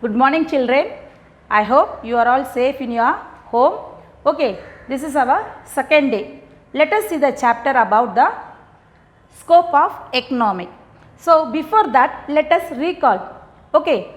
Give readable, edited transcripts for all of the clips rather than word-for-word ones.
Good morning children. I hope you are all safe in your home. Okay, this is our second day. Let us see the chapter about the scope of economic. So before that, let us recall. Okay,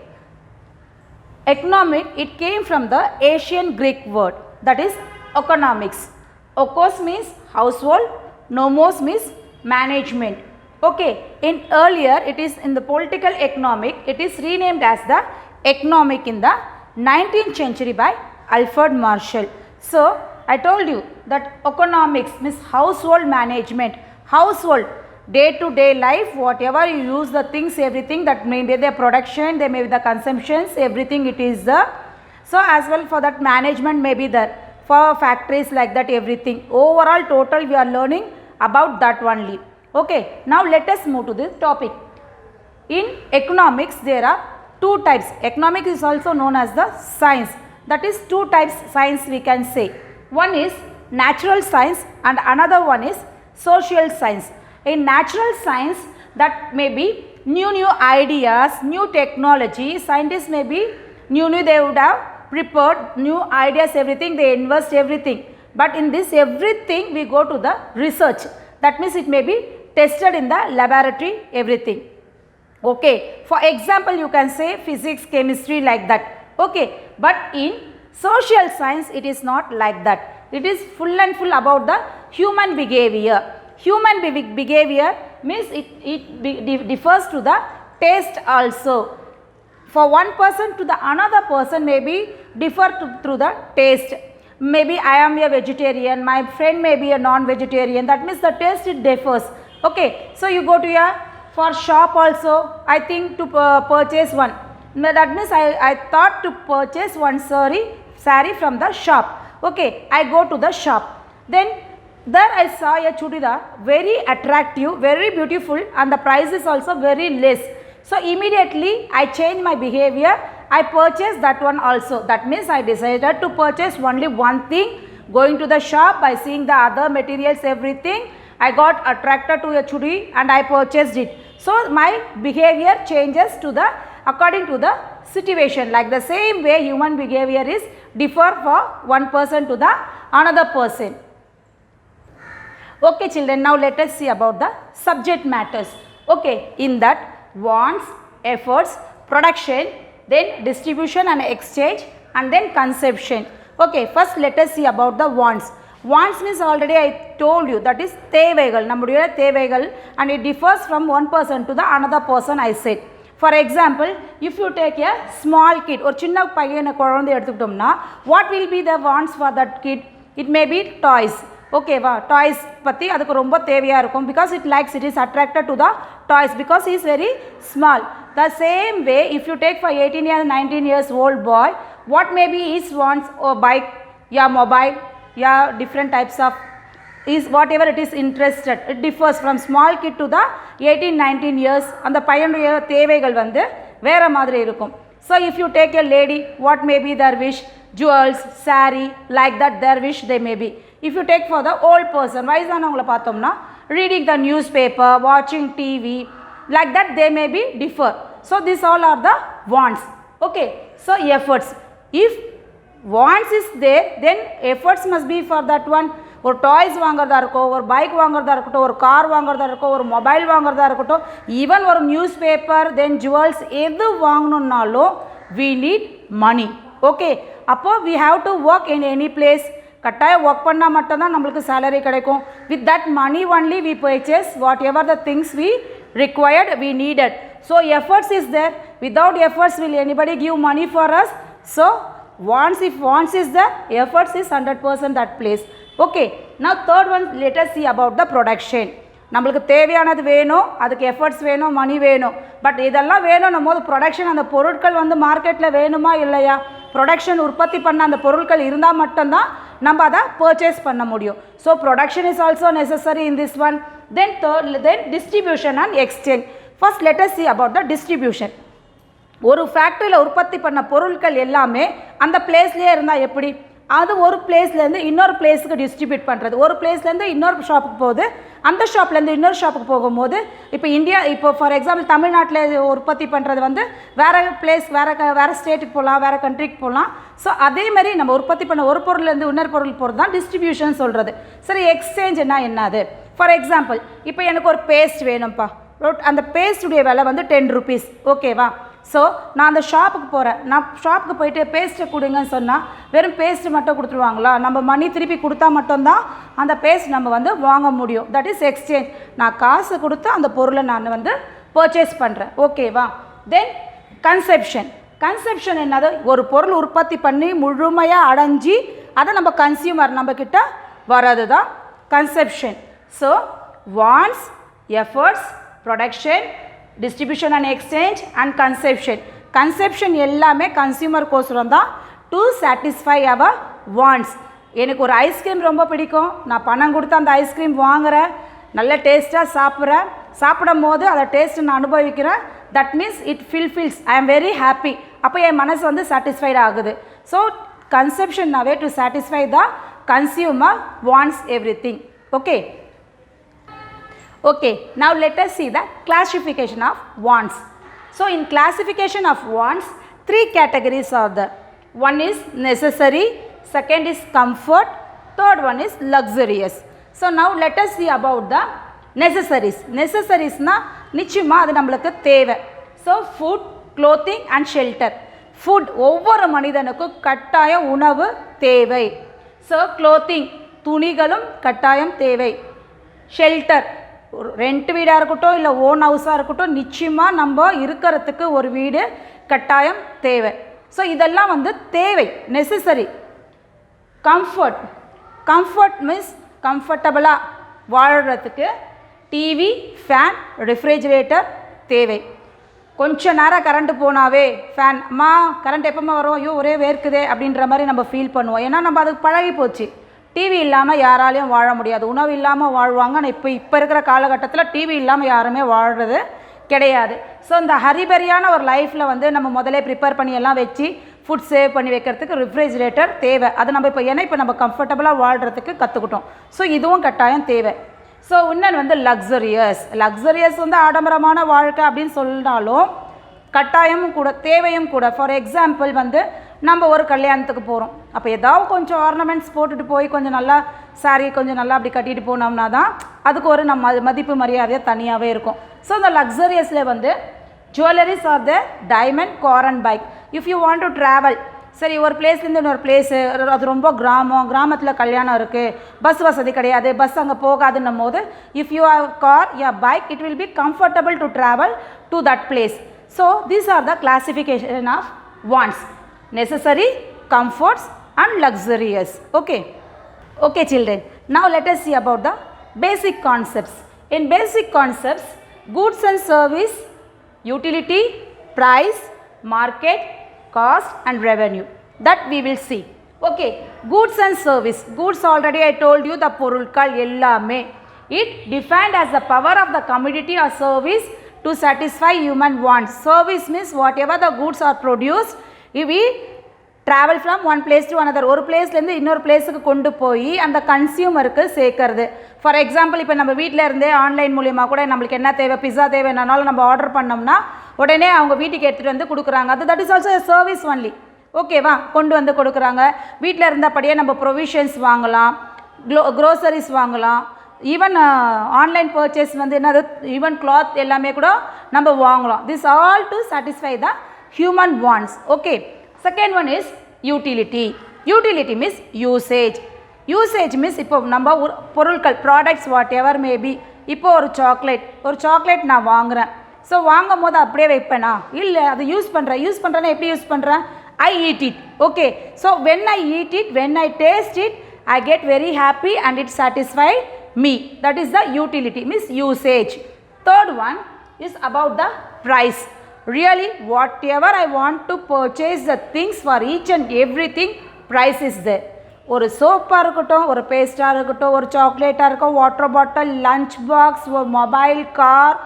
economic, it came from the ancient Greek word, that is economics. Okos means household, nomos means management. Okay, in earlier it is in the political economic, it is renamed as the economic in the 19th century by Alfred Marshall. So I told you that economics means household management, household day to day life, whatever you use the things, everything, that may be the production, they may be the consumptions, everything it is the. So as well for that management may be there, for factories like that, everything. Overall total we are learning about that only. Okay, now let us move to this topic. In economics there are two types. Economics is also known as the science. That is two types science we can say. One is natural science and another one is social science. In natural science, that may be new ideas, new technology, scientists may be new they would have prepared new ideas, everything, they invest everything. But in this everything we go to the research. That means it may be tested in the laboratory, everything. Okay, for example you can say physics, chemistry, like that. Okay, but in social science it is not like that. It is full and full about the human behavior. Human behavior means it differs to the taste also. For one person to the another person may be differ through the taste. Maybe I am a vegetarian, my friend may be a non-vegetarian, that means the taste it differs. Okay, so you go to a for shop also, I think to purchase one. That means I thought to purchase one saree from the shop. Okay, I go to the shop. Then there I saw a chudidar, very attractive, very beautiful, and the price is also very less. So immediately I change my behavior, I purchase that one also. That means I decided to purchase only one thing. Going to the shop, by seeing the other materials, everything, I got attracted to a chudi and I purchased it. So my behavior changes to the according to the situation. Like the same way human behavior is differ for one person to the another person. Okay children, now let us see about the subject matters. Okay, in that wants, efforts, production, then distribution and exchange, and then consumption. Okay, first let us see about the wants. Wants means already I told you, that is தேவைகள், நம்முடைய தேவைகள், and it differs from one person to the another person I said. For example, if you take a small kid, ஒரு சின்ன பையனை குழந்தை எடுத்துக்கிட்டோம்னா, what will be the wants for that kid? It may be toys. Okay va, toys பத்தி அதுக்கு ரொம்ப தேவையா இருக்கும், because it likes, it is attracted to the toys because he is very small. The same way if you take for 18 years 19 years old boy, what may be his wants? Or bike, yeah, mobile, yeah, different types of is whatever it is interested. It differs from small kid to the 18-19 years. And the பையனுடைய தேவைகள் வந்து வேற மாதிரி இருக்கும். So if you take a lady, what may be their wish? Jewels, saree, like that their wish they may be. If you take for the old person, வயசானவங்கள பார்த்தோம்னா reading the newspaper, watching TV, like that they may be differ. So these all are the wants. Okay, so efforts. If wants is there, then efforts must be for that one. ஒரு toys வாங்குறதா இருக்கும், ஒரு bike வாங்குறதா இருக்கட்டும், ஒரு car வாங்குறதா இருக்கும், ஒரு மொபைல் வாங்குறதா இருக்கட்டும், ஈவன் ஒரு நியூஸ் பேப்பர், தென் ஜுவல்ஸ், எது வாங்கணுன்னாலும் we need money. ஓகே, அப்போ we have to work in any place. கட்டாயம் ஒர்க் பண்ணால் மட்டும்தான் நம்மளுக்கு சேலரி கிடைக்கும். With that money only we purchase whatever the things we required, we needed. So efforts is there. Without efforts will anybody give money for us? So wants, if wants is there, efforts is 100% that place. Okay, now third one, let us see about the production. நம்மளுக்கு தேவையானது வேணும், அதுக்கு efforts வேணும், மணி வேணும். But இதெல்லாம் வேணும் போது production, அந்த பொருட்கள் வந்து மார்க்கெட்டில் வேணுமா இல்லையா? ப்ரொடக்ஷன் உற்பத்தி பண்ண அந்த பொருட்கள் இருந்தால் மட்டும்தான் நம்ம அதை பர்ச்சேஸ் பண்ண முடியும். So production is also necessary in this one. Then distribution and exchange. First let us see about the distribution. ஒரு ஃபேக்ட்ரியில் உற்பத்தி பண்ண பொருட்கள் எல்லாமே அந்த பிளேஸ்லேயே இருந்தால் எப்படி? அது ஒரு பிளேஸ்லேருந்து இன்னொரு பிளேஸுக்கு டிஸ்ட்ரிபியூட் பண்ணுறது. ஒரு பிளேஸ்லேருந்து இன்னொரு ஷாப்புக்கு போகுது, அந்த ஷாப்லேருந்து இன்னொரு ஷாப்புக்கு போகும்போது இப்போ இந்தியா இப்போ ஃபார் எக்ஸாம்பிள் தமிழ்நாட்டில் உற்பத்தி பண்ணுறது வந்து வேறு பிளேஸ் வேறு ஸ்டேட்டுக்கு போகலாம், வேறு கண்ட்ரிக்கு போகலாம். ஸோ அதேமாதிரி நம்ம உற்பத்தி பண்ண ஒரு பொருள்லேருந்து இன்னொரு பொருள் போகிறது தான் டிஸ்ட்ரிபியூஷன் சொல்கிறது. சரி, எக்ஸ்சேஞ்சுன்னா என்னது? ஃபார் எக்ஸாம்பிள் இப்போ எனக்கு ஒரு பேஸ்ட் வேணும்ப்பா, அந்த பேஸ்ட்டுடைய விலை வந்து 10 rupees, ஓகேவா? ஸோ நான் அந்த ஷாப்புக்கு போகிறேன், நான் ஷாப்புக்கு போயிட்டு பேஸ்ட்டை கொடுங்கன்னு சொன்னால் வெறும் பேஸ்ட்டு மட்டும் கொடுத்துருவாங்களா? நம்ம மணி திருப்பி கொடுத்தா மட்டும்தான் அந்த பேஸ்ட் நம்ம வந்து வாங்க முடியும். That is exchange. நான் காசு கொடுத்து அந்த பொருளை நான் வந்து பர்ச்சேஸ் பண்ணுறேன், ஓகேவா? தென் கன்செப்ஷன். கன்செப்ஷன் என்னது? ஒரு பொருள் உற்பத்தி பண்ணி முழுமையாக அடைஞ்சி அதை நம்ம கன்சியூமர் நம்மக்கிட்ட வர்றது தான் conception. So wants, efforts, production, distribution and exchange and conception. Conception எல்லாமே கன்சியூமர் கோசரம் தான், டு சாட்டிஸ்ஃபை அவர் வாண்ட்ஸ். எனக்கு ஒரு ஐஸ்கிரீம் ரொம்ப பிடிக்கும், நான் பணம் கொடுத்து அந்த ஐஸ்கிரீம் வாங்குகிறேன், நல்ல டேஸ்ட்டாக சாப்பிட்றேன், சாப்பிடும் போது அதை டேஸ்ட்டு நான் அனுபவிக்கிறேன். That means it fulfills, I am very happy. அப்போ என் மனசு வந்து சாட்டிஸ்ஃபைட் ஆகுது. ஸோ கன்செப்ஷன்னாவே to satisfy the consumer wants everything. Okay. Okay, now let us see the classification of wants. So in classification of wants, 3 categories are there. One is necessary, second is comfort, third one is luxurious. So now let us see about the necessaries. Necessaries na நிச்சயமா அது நம்மளுக்கு தேவை. So food, clothing and shelter. Food, ஒவ்வொரு மனிதனுக்கும் கட்டாய உணவு தேவை. So clothing, துணிகளும் கட்டாயம் தேவை. Shelter, ரெண்ட் வீடாக இருக்கட்டும் இல்லை ஓன் ஹவுஸாக இருக்கட்டும், நிச்சயமாக நம்ம இருக்கிறதுக்கு ஒரு வீடு கட்டாயம் தேவை. ஸோ இதெல்லாம் வந்து தேவை, நெசசரி. கம்ஃபர்ட். கம்ஃபர்ட் மீன்ஸ் கம்ஃபர்டபுளாக வாழ்கிறதுக்கு டிவி, ஃபேன், ரெஃப்ரிஜிரேட்டர் தேவை. கொஞ்சம் நேரம் கரண்ட்டு போனாவே ஃபேன், அம்மா கரண்ட் எப்போம்மா வரும், ஐயோ ஒரே வேர்க்குதே அப்படின்ற மாதிரி நம்ம ஃபீல் பண்ணுவோம். ஏன்னா நம்ம அதுக்கு பழகி போச்சு. டிவி இல்லாமல் யாராலையும் வாழ முடியாது, உணவு இல்லாமல் வாழ்வாங்க. ஆனால் இப்போ இருக்கிற காலகட்டத்தில் டிவி இல்லாமல் யாருமே வாழ்கிறது கிடையாது. ஸோ இந்த ஹரிபரியான ஒரு லைஃப்பில் வந்து நம்ம முதலே ப்ரிப்பேர் பண்ணி எல்லாம் வச்சு ஃபுட் சேவ் பண்ணி வைக்கிறதுக்கு ரெஃப்ரிஜிரேட்டர் தேவை. அது நம்ம இப்போ நம்ம கம்ஃபர்டபுளாக வாழ்கிறதுக்கு கற்றுக்கிட்டோம். ஸோ இதுவும் கட்டாயம் தேவை. ஸோ இன்னொன்று வந்து லக்ஸரியஸ். லக்ஸரியஸ் வந்து ஆடம்பரமான வாழ்க்கை அப்படின்னு சொன்னாலும் கட்டாயமும் கூட, தேவையும் கூட. ஃபார் எக்ஸாம்பிள் வந்து நம்ம ஒரு கல்யாணத்துக்கு போகிறோம், அப்போ ஏதாவது கொஞ்சம் ஆர்னமெண்ட்ஸ் போட்டுட்டு போய் கொஞ்சம் நல்லா சாரீ கொஞ்சம் நல்லா அப்படி கட்டிட்டு போனோம்னா தான் அதுக்கு ஒரு நம்ம மதிப்பு மரியாதையாக தனியாகவே இருக்கும். ஸோ இந்த லக்ஸரியஸில் வந்து jewelleries R the diamond, car and bike. If you want to travel, சரி ஒரு பிளேஸ்லேருந்து இன்னொரு பிளேஸு, அது ரொம்ப கிராமத்தில் கல்யாணம் இருக்குது, பஸ் வசதி கிடையாது, பஸ் அங்கே போகாதுன்னும் போது இஃப் யூ ஹேவ் கார் யா bike, it will be comfortable to travel to that place. So these are the classification of wants: necessary, comforts and luxurious. Okay children, now let us see about the basic concepts. In basic concepts, goods and service, utility, price, market, cost and revenue, that we will see. Okay, goods and service. Goods already I told you, the பொருட்கள் எல்லாமே. It defined as the power of the commodity or service to satisfy human wants. Service means whatever the goods are produced, if we travel from one place to another, ஒரு பிளேஸ்லேருந்து இன்னொரு பிளேஸுக்கு கொண்டு போய் அந்த கன்சியூமருக்கு சேர்க்கறது. For example இப்போ நம்ம வீட்டில் இருந்தே ஆன்லைன் மூலியமாக கூட நம்மளுக்கு என்ன தேவை, பிஸா தேவைன்னாலும் நம்ம ஆர்டர் பண்ணோம்னா உடனே அவங்க வீட்டுக்கு எடுத்துகிட்டு வந்து கொடுக்குறாங்க. அது that is also a service only. ஓகேவா? கொண்டு வந்து கொடுக்குறாங்க. வீட்டில் இருந்தபடியே நம்ம ப்ரொவிஷன்ஸ் வாங்கலாம், க்ரோசரிஸ் வாங்கலாம், ஈவன் ஆன்லைன் பர்ச்சேஸ் வந்து என்னது, ஈவன் கிளாத் எல்லாமே கூட நம்ம வாங்கலாம். This all to satisfy the human wants. Okay, second one is utility. Utility means usage. Usage means இப்போ நம்ம பொருட்கள், ப்ராடக்ட்ஸ் வாட் எவர் மேபி. இப்போ ஒரு சாக்லேட் நான் வாங்குகிறேன். ஸோ வாங்கும் போது அப்படியே வைப்பேனா? இல்லை, அது யூஸ் பண்ணுறேன்னா எப்படி யூஸ் பண்ணுறேன்? I eat it. Okay, so when I eat it, when I taste it, I get very happy and it satisfies me. That is the utility, means usage. Third one is about the price. Really, whatever I want to purchase the things for each and everything, price is there. ஒரு சோப்பாக இருக்கட்டும், ஒரு பேஸ்ட்டாக இருக்கட்டும், ஒரு சாக்லேட்டாக இருக்கும், water bottle, lunch box, ஒரு mobile, car,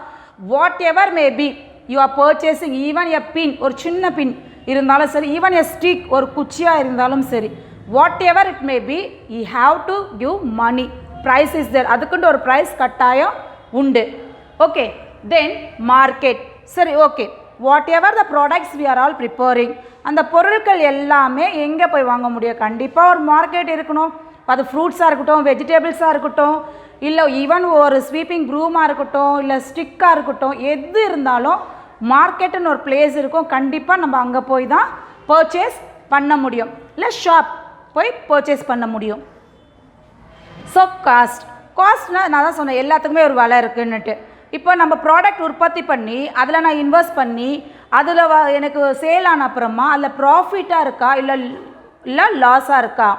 whatever may be you are purchasing. Even a pin, ஒரு சின்ன பின் இருந்தாலும் சரி, ஈவன் எ ஸ்டிக், ஒரு குச்சியாக இருந்தாலும் சரி, whatever it may be, you have to give money. Price is there. அதுக்குண்டு ஒரு price கட்டாயம் உண்டு. Okay, then market. சரி, okay, whatever the products we are all preparing, அந்த பொருட்கள் எல்லாமே எங்கே போய் வாங்க முடியும்? கண்டிப்பாக ஒரு மார்க்கெட் இருக்கணும். அது ஃப்ரூட்ஸாக இருக்கட்டும், வெஜிடபிள்ஸாக இருக்கட்டும், இல்லை ஈவன் ஒரு ஸ்வீப்பிங் ப்ரூமாக இருக்கட்டும், இல்லை ஸ்டிக்காக இருக்கட்டும், எது இருந்தாலும் மார்க்கெட்டுன்னு ஒரு பிளேஸ் இருக்கும். கண்டிப்பாக நம்ம அங்கே போய் தான் பர்ச்சேஸ் பண்ண முடியும், இல்லை ஷாப் போய் பர்ச்சேஸ் பண்ண முடியும். ஸோ காஸ்ட்னால் நான் தான் சொன்னேன் எல்லாத்துக்குமே ஒரு விலை இருக்குன்னுட்டு. இப்போ நம்ம ப்ராடக்ட் உற்பத்தி பண்ணி அதில் நான் இன்வெஸ்ட் பண்ணி அதில் எனக்கு சேல் ஆன அப்புறமா அதில் ப்ராஃபிட்டாக இருக்கா இல்லை லாஸாக இருக்கா,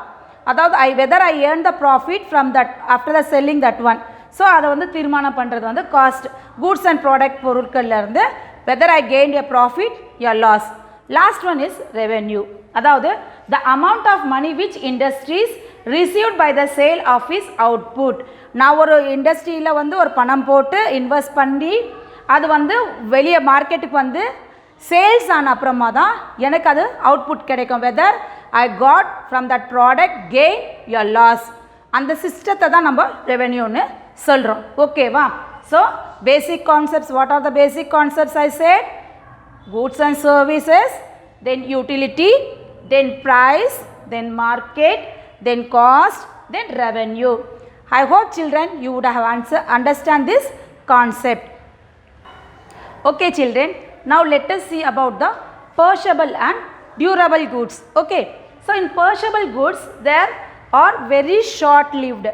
அதாவது whether I earn the profit from that after the selling that one. So அதை வந்து தீர்மானம் பண்ணுறது வந்து காஸ்ட். கூட்ஸ் அண்ட் ப்ராடக்ட் பொருட்கள்லேருந்து whether I gain a profit a loss. Last one is revenue, அதாவது the amount of money which industries received by the sale of is output. நான் ஒரு இண்டஸ்ட்ரியில் வந்து ஒரு பணம் போட்டு இன்வெஸ்ட் பண்ணி அது வந்து வெளியே மார்க்கெட்டுக்கு வந்து சேல்ஸ் ஆன அப்புறமா தான் எனக்கு அது அவுட்புட் கிடைக்கும். Whether I got from that product gain or loss. அந்த சிஸ்டத்தை தான் நம்ம ரெவென்யூன்னு சொல்கிறோம். ஓகேவா? So basic concepts. What are the basic concepts I said? Goods and services, then utility, then price, then market, then cost, then revenue. I hope children you would have understand this concept. Okay children, now let us see about the perishable and durable goods. Okay, so in perishable goods there are very short lived.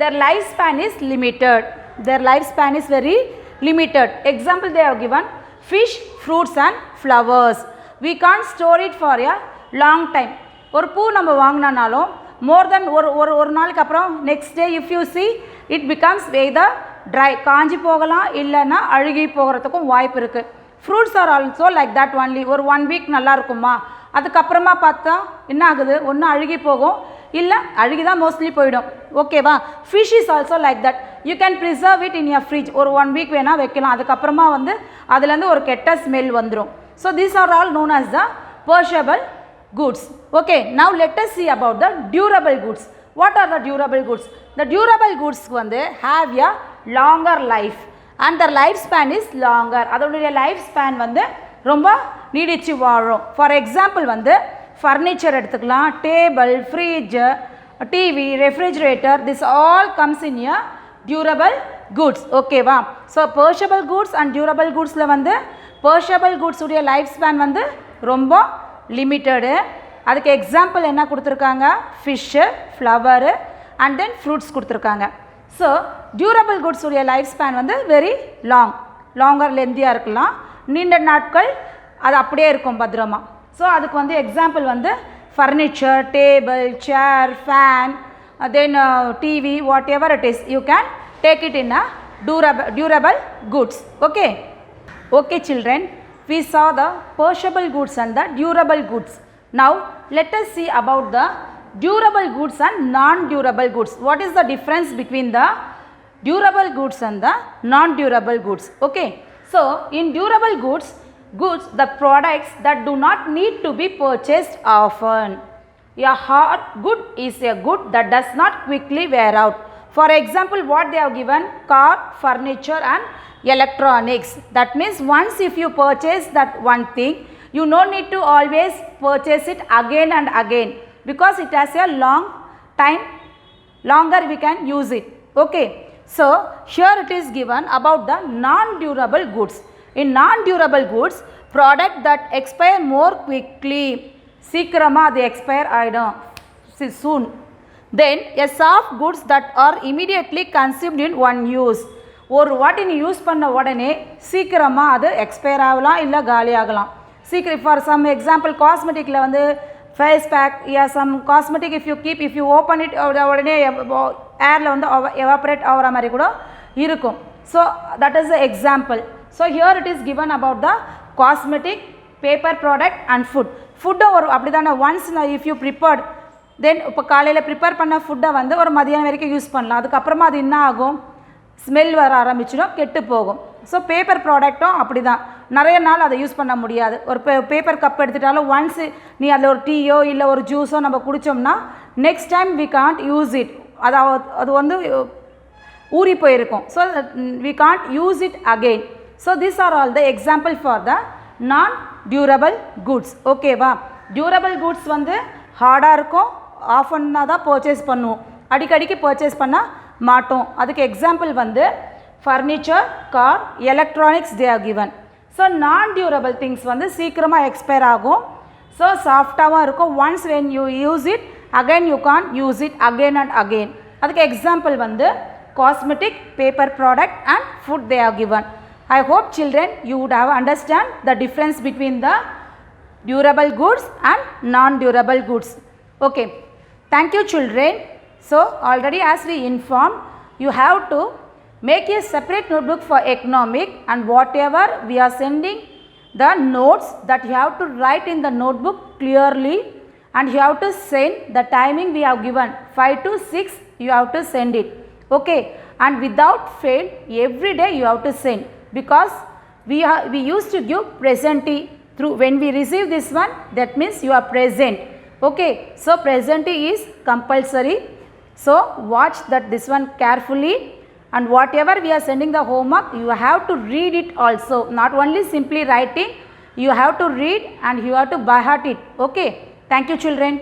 Their lifespan is limited. Their lifespan is very limited. Example they have given: fish, fruits and flowers. We can't store it for a long time. ஒரு பூ நம்ம வாங்கினாலும் மோர் தென் ஒரு நாளுக்கு அப்புறம் next day if you see it becomes weather dry, காஞ்சி போகலாம், இல்லைன்னா அழுகி போகிறதுக்கும் வாய்ப்பு இருக்குது. Fruits are also like that only. ஒரு 1 வீக் நல்லா இருக்குமா, அதுக்கப்புறமா பார்த்தா என்ன ஆகுது, ஒன்று அழுகி போகும், இல்லை அழுகி தான் மோஸ்ட்லி போயிடும். ஓகேவா? Fish is also like that. You can preserve it in your fridge. ஒரு 1 வீக் வேணால் வைக்கலாம், அதுக்கப்புறமா வந்து அதுலேருந்து ஒரு கெட்ட ஸ்மெல் வந்துடும். So these are all known as the perishable goods. Okay, now let us see about the durable goods. What are the durable goods? The durable goods வந்து have a longer life and their lifespan is longer. அதோடைய life span வந்து ரொம்ப நீடிச்சு வாழும். For example வந்து furniture எடுத்துக்கலாம், table, fridge, TV, refrigerator, this all comes in a durable goods. ஓகேவா? So perishable goods and durable goodsல வந்து perishable goods உடைய லைஃப் ஸ்பேன் வந்து ரொம்ப லிமிட்டடு. அதுக்கு எக்ஸாம்பிள் என்ன கொடுத்துருக்காங்க? Fish, flower and then fruits கொடுத்துருக்காங்க. ஸோ டியூரபிள் குட்ஸ் உடைய லைஃப் ஸ்பேன் வந்து வெரி லாங்கர் லென்த்தியாக இருக்கலாம், நீண்ட நாட்கள் அது அப்படியே இருக்கும் பத்திரமா. ஸோ அதுக்கு வந்து எக்ஸாம்பிள் வந்து furniture, table, chair, fan, then TV, whatever it is, you can take it in a durable goods. Okay children, we saw the perishable goods and the durable goods. Now let us see about the durable goods and non-durable goods. What is the difference between the durable goods and the non-durable goods? Okay, so in durable goods, the products that do not need to be purchased often. A hard good is a good that does not quickly wear out. For example, what they have given: car, furniture and electronics. That means once if you purchase that one thing, you no need to always purchase it again and again, because it has a long time, longer we can use it. Okay, so here it is given about the non-durable goods. In non-durable goods, product that expire more quickly, சீக்கிரமா அது expire ஆயிடும் soon. Then a soft goods that are immediately consumed in one use. ஒரு வாட்டி நீ use பண்ண உடனே சீக்கிரமாக அது எக்ஸ்பயர் ஆகலாம், இல்லை காலி ஆகலாம் சீக்கிரம். ஃபார் சம் எக்ஸாம்பிள் காஸ்மெட்டிக்கில் வந்து face pack, some cosmetic if you open it உடனே ஏரில் வந்து எவாப்ரேட் ஆகிற மாதிரி கூட இருக்கும். So that is the example. So here it is given about the cosmetic, paper product and ஃபுட்டும் ஒரு அப்படி தானே. Once if you prepared, then இப்போ காலையில் ப்ரிப்பேர் பண்ண ஃபுட்டை வந்து ஒரு மதியானம் வரைக்கும் யூஸ் பண்ணலாம், அதுக்கப்புறமா அது என்ன ஆகும், ஸ்மெல் வர ஆரம்பிச்சிடும், கெட்டு போகும். ஸோ பேப்பர் ப்ராடக்ட்டும் அப்படி தான், நிறைய நாள் அதை யூஸ் பண்ண முடியாது. ஒரு பேப்பர் கப் எடுத்துட்டாலும் ஒன்ஸ் நீ அதில் ஒரு டீயோ இல்லை ஒரு ஜூஸோ நம்ம குடித்தோம்னா next time we can't use it, அதாவது அது வந்து ஊறி போயிருக்கும். So we can't use it again. So this are all the example for the non durable goods. ஓகேவா? டியூரபிள் குட்ஸ் வந்து ஹார்டாக இருக்கும், ஆஃப் பண்ணால் தான் பர்ச்சேஸ் பண்ணுவோம், அடிக்கடிக்கு பர்ச்சேஸ் பண்ண மாட்டோம். அதுக்கு எக்ஸாம்பிள் வந்து furniture, car, electronics they are given. So non durable things வந்து சீக்கிரமாக எக்ஸ்பயர் ஆகும். ஸோ சாஃப்டாகவும் இருக்கும். Once when you use it again you can use it again and again. அதுக்கு எக்ஸாம்பிள் வந்து cosmetic, paper product and food they are given. I hope children you would have understand the difference between the durable goods and non-durable goods. Okay, thank you children. So already as we informed, you have to make a separate notebook for economic, and whatever we are sending the notes that you have to write in the notebook clearly, and you have to send the timing we have given 5 to 6 you have to send it. Okay, and without fail every day you have to send, because we used to give presentee through when we receive this one, that means you are present. Okay, so presentee is compulsory. So watch that this one carefully, and whatever we are sending the homework you have to read it also, not only simply writing, you have to read and you have to by heart it. Okay, thank you children.